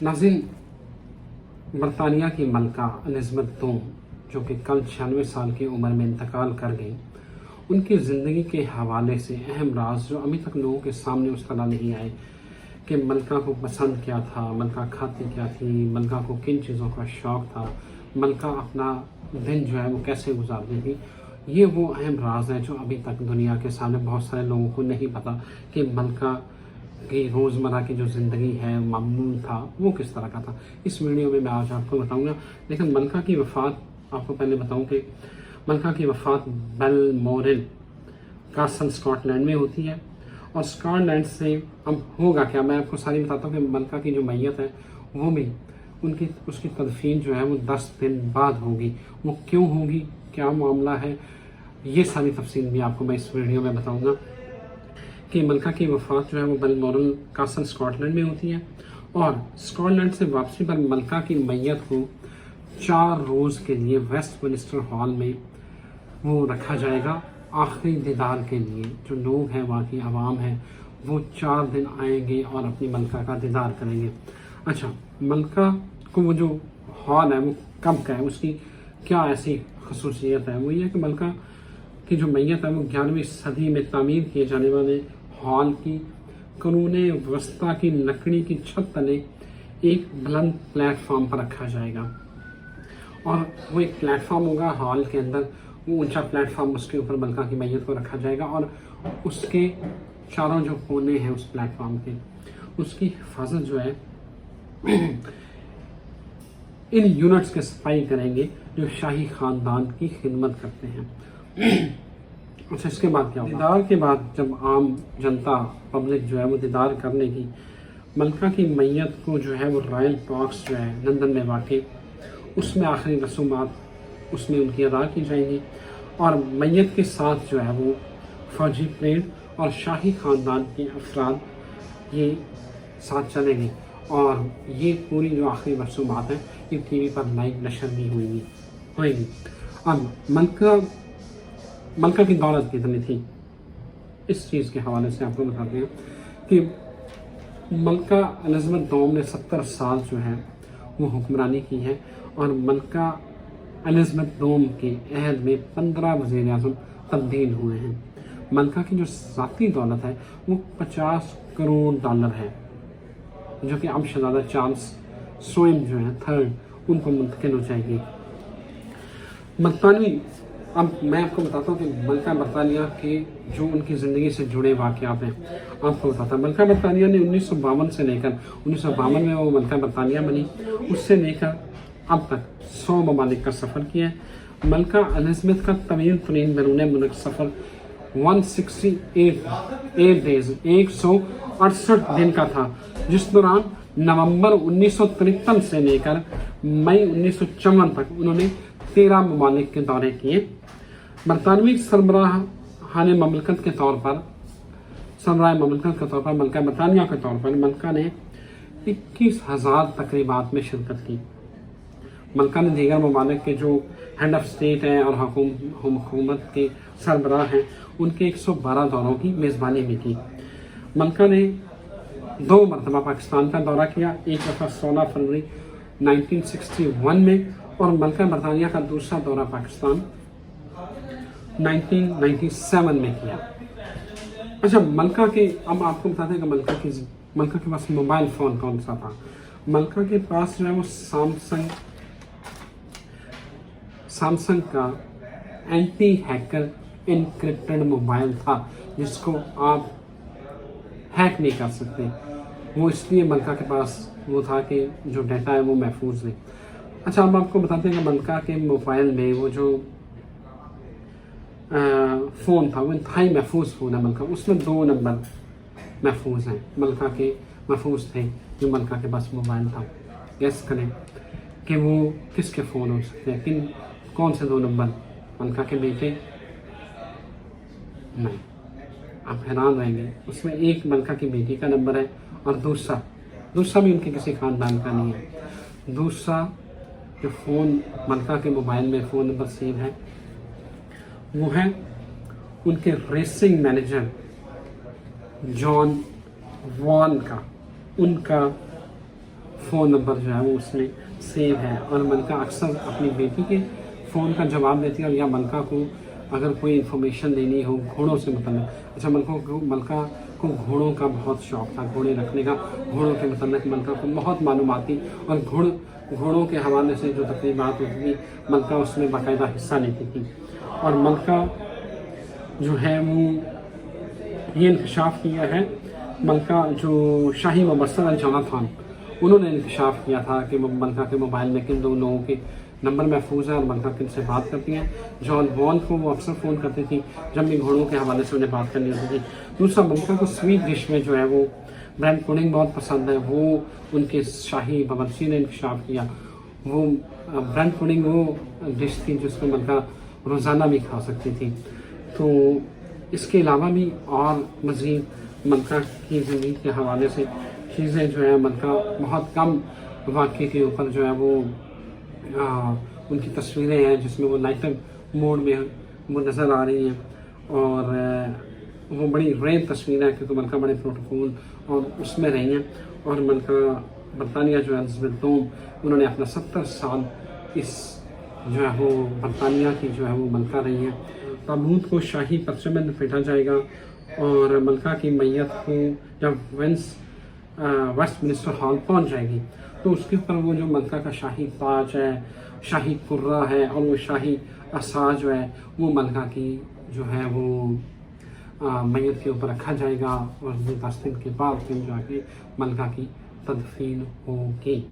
नाज़रीन, बरतानिया की मलका एलिज़ाबेथ दोम जो कि कल 96 साल की उम्र में इंतकाल कर गई, उनकी ज़िंदगी के हवाले से अहम राज जो अभी तक लोगों के सामने उस तरह नहीं आए कि मलका को पसंद क्या था, मलका खाती क्या थी, मलका को किन चीज़ों का शौक़ था, मलका अपना दिन जो है वो कैसे गुजारती थी। ये वो अहम राज है जो अभी तक दुनिया के सामने बहुत सारे लोगों को नहीं पता कि मलका की रोज़मर्रा की जो ज़िंदगी है, मामूल था, वो किस तरह का था। इस वीडियो में मैं आज आपको बताऊंगा। लेकिन मलका की वफ़ात, आपको पहले बताऊं कि मलका की वफ़ात बेलमोरल कासल स्कॉटलैंड में होती है। और स्कॉटलैंड से अब होगा क्या, मैं आपको सारी बताता हूँ कि मलका की जो मैयत है वो भी उसकी तदफीन जो है वो 10 दिन बाद होगी। वो क्यों होगी, क्या मामला है, ये सारी तफसील भी आपको मैं इस वीडियो में बताऊँगा कि मलका की वफ़ात जो है वो बेलमोरल कासल स्कॉटलैंड में होती है। और स्कॉटलैंड से वापसी पर मलका की मैयत को 4 रोज़ के लिए वेस्टमिनिस्टर हॉल में वो रखा जाएगा आखिरी दीदार के लिए। जो लोग हैं, वहाँ की आवाम है, वो 4 दिन आएंगे और अपनी मलका का दीदार करेंगे। अच्छा, मलका को वो जो हॉल है वो कब का है, उसकी क्या ऐसी खसूसियत है, वो ये कि मलका की जो मैयत है वो 11वीं सदी में तामीर किए जाने वाले हॉल की करूने वस्ता की लकड़ी की छत तले एक बुलंद प्लेटफॉर्म पर रखा जाएगा। और वो एक प्लेटफॉर्म होगा हॉल के अंदर, वो ऊंचा प्लेटफॉर्म, उसके ऊपर मलका की मैयत को रखा जाएगा। और उसके चारों जो कोने हैं उस प्लेटफॉर्म के, उसकी हिफाजत जो है इन यूनिट्स के सफाई करेंगे जो शाही ख़ानदान की खिदमत करते हैं। अच्छा, इसके बाद क्या होगा? दीदार के बाद जब आम जनता, पब्लिक जो है वो दीदार करने की, मलका की मैयत को जो है वो रॉयल बॉक्स जो है लंदन में वाक़, उसमें आखिरी रसूमात उसमें उनकी अदा की जाएंगी। और मैयत के साथ जो है वो फौजी परेड और शाही ख़ानदान के अफराद ये साथ चलेंगे। और ये पूरी जो आखिरी रसूमात हैं ये टीवी पर लाइव नशर भी होएगी। अब मलका की दौलत कितनी थी, इस चीज़ के हवाले से आपको बताते हैं कि मलका एलिज़ाबेथ दोम ने 70 साल जो है वो हुक्मरानी की है। और मलका एलिज़ाबेथ दोम के अहद में 15 वज़ीर-ए-आज़म तब्दील हुए हैं। मलका की जो ज़ाती दौलत है वो 50 करोड़ डॉलर है, जो कि अब शहज़ादा चार्ल्स स्वयं जो है थर्ड उनको मुंतकिल हो जाएगी। बरतानवी, अब मैं आपको बताता हूँ कि मलका बरतानिया के जो उनकी ज़िंदगी से जुड़े वाक़यात हैं आपको बताता हूँ। मलका बरतानिया ने 1952 से लेकर 1952 में वो मलका बरतानिया बनी, उससे लेकर अब तक 100 ममालिक का सफ़र किया है। मलका एलिज़ाबेथ का तवील तरीन बैरून मुल्क सफ़र 168 डेज़ 168 दिन का था, जिस दौरान नवंबर 1953 से लेकर मई 1954 तक उन्होंने 13 ममालिक के दौरे किए। बरतानवी सरबराहान ममलकत के तौर पर, सरबराह ममलकत के तौर पर, मलका बरतानिया के तौर पर मलका ने 21,000 तकरीबात में शिरकत की। मलका ने दीगर ममालिक के जो हेड ऑफ स्टेट हैं और हुकूमत के सरबराह हैं उनके 112 दौरों की मेज़बानी भी की। मलका ने 2 मरतबा पाकिस्तान का दौरा किया, एक दफ़ा 16 फरवरी 1961 में, और मलका बरतानिया का दूसरा दौरा पाकिस्तान 1997 में किया। अच्छा, मलका के, अब आपको बताते हैं कि मलका के पास मोबाइल फ़ोन कौन सा था। मलका के पास जो है वो सैमसंग का एंटी हैकर इनक्रिप्टेड मोबाइल था, जिसको आप हैक नहीं कर सकते। वो इसलिए मलका के पास वो था कि जो डाटा है वो महफूज है। अच्छा, अब आपको बताते हैं कि मलका के मोबाइल में वो जो फ़ोन था वो इंतहाई महफूज फ़ोन है मलका, उसमें 2 नंबर महफूज हैं, मलका के महफूज थे जो मलका के पास मोबाइल था। गैस करें कि वो किसके फ़ोन हो सकते हैं, कौन से 2 नंबर? मलका के बेटे? नहीं, आप हैरान रहेंगे। उसमें एक मलका की बेटी का नंबर है और दूसरा भी उनके किसी ख़ानदान का नहीं है। दूसरा जो फ़ोन मलका के मोबाइल में फ़ोन नंबर सेव है वो है उनके रेसिंग मैनेजर जॉन वॉन का, उनका फ़ोन नंबर जो है वो उसमें सेव है और मलका अक्सर अपनी बेटी के फ़ोन का जवाब देती है। और या मलका को अगर कोई इन्फॉर्मेशन देनी हो घोड़ों से मतलब, अच्छा मलका को घोड़ों का बहुत शौक़ था, घोड़े रखने का, घोड़ों के मतलब मलका को बहुत मालूमात थी और घोड़ों के हवाले से जो तकरीबात होती थी मलका उसमें बाकायदा हिस्सा लेती थी। और मलका जो है वो ये इंकशाफ किया है, मलका जो शाही मुबस्सर अल-जमां खान उन्होंने इंकशाफ किया था कि मलका के मोबाइल में किन दो लोगों के नंबर महफूज है और मलका किन से बात करती हैं। जॉन वॉल को वो अक्सर फ़ोन करती थी जब भी घोड़ों के हवाले से उन्हें बात करनी होती थी। दूसरा, मलका को स्वीट डिश में जो है वो ब्रेड पुडिंग बहुत पसंद है, वो उनके शाही बावर्ची ने इंकशाफ किया। वो ब्रेड पुडिंग वो डिश थी जिसको मलका रोज़ाना भी खा सकती थी। तो इसके अलावा भी और मज़ीद मलका की ज़िंदगी के हवाले से चीज़ें जो है मलका बहुत कम वाक़े के ऊपर जो है वो उनकी तस्वीरें हैं जिसमें वो लाइटर मोड में वो नज़र आ रही हैं और वो बड़ी रेयर तस्वीरें हैं क्योंकि मलका बड़े प्रोटोकॉल और उसमें रही हैं। और मलका बरतानिया जो है एलिज़ाबेथ दोम उन्होंने अपना 70 साल इस जो है वो बरतानिया की जो है वो मलका रही हैं। ताबूत को शाही परचम में लपेटा जाएगा और मलका की मैयत को जब वेस्टमिनिस्टर हॉल पहुंच जाएगी तो उसके ऊपर वो जो मलका का शाही ताज है, शाही कुर्रा है और वो शाही असा जो है वो मलका की जो है वो मैयत के ऊपर रखा जाएगा और 10 दिन के बाद फिर जाके मलका की तदफीन होगी।